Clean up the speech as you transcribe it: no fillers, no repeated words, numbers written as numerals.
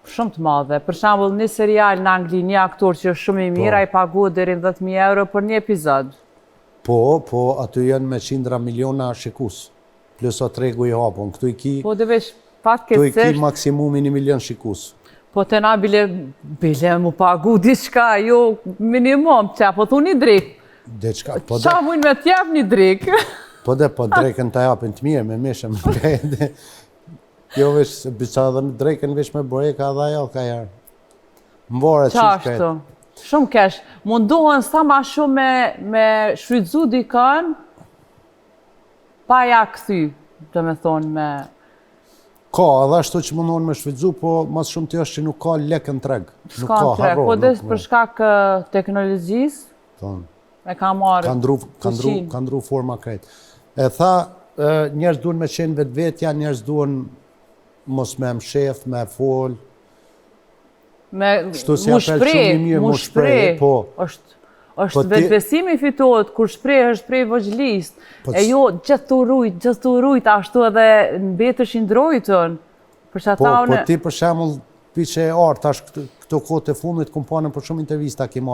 Shumë të madhe. Për shembull, një serial në Angli, një aktor që është shumë i mirë, ai paguhet deri në 10.000 euro për një epizod. Po, aty janë me qindra miliona shikus. Plus o tregu i hapon. Këtu i ki... Po dhe veç pat këtu i ki keqësisht. maksimumi 1 milion shikus. Po të na bile mu pagu diçka, jo minimum, që po thu një drejk. Diçka, po Qa mujnë me t'jep një drejk? Po drejken të japin të mirë, me mishë, me drejken. Jo veç, bisa dhe me drejken veç me boreka dhe ajo ka jarë. Mbore që Qashtu, shumë kesh. Mundohen sa ma shumë me shfrytzu dikën, pa ja këthy, të me thonë me... Ka, edhe ashtu që mundohen me shfrytzu, po mas shumë të është që nuk ka lekën treg. S'ka në treg, po dhe për shkak teknologjisë, e ka marrë Ka ndru forma krejt. E tha, njerëz duhen me qenë vetvetja, njerëz duhen mos me mshef, me fol. Mu shprej, po. është vetbesimi fitohet, kur shprej është prej vëgjlisë, e jo gjithë të rujt, ashtu edhe në betëshin drojtën. Po ti për shemull, pi që e artë, këto kohët e fundit, kumpanën për shumë intervista ki marrë.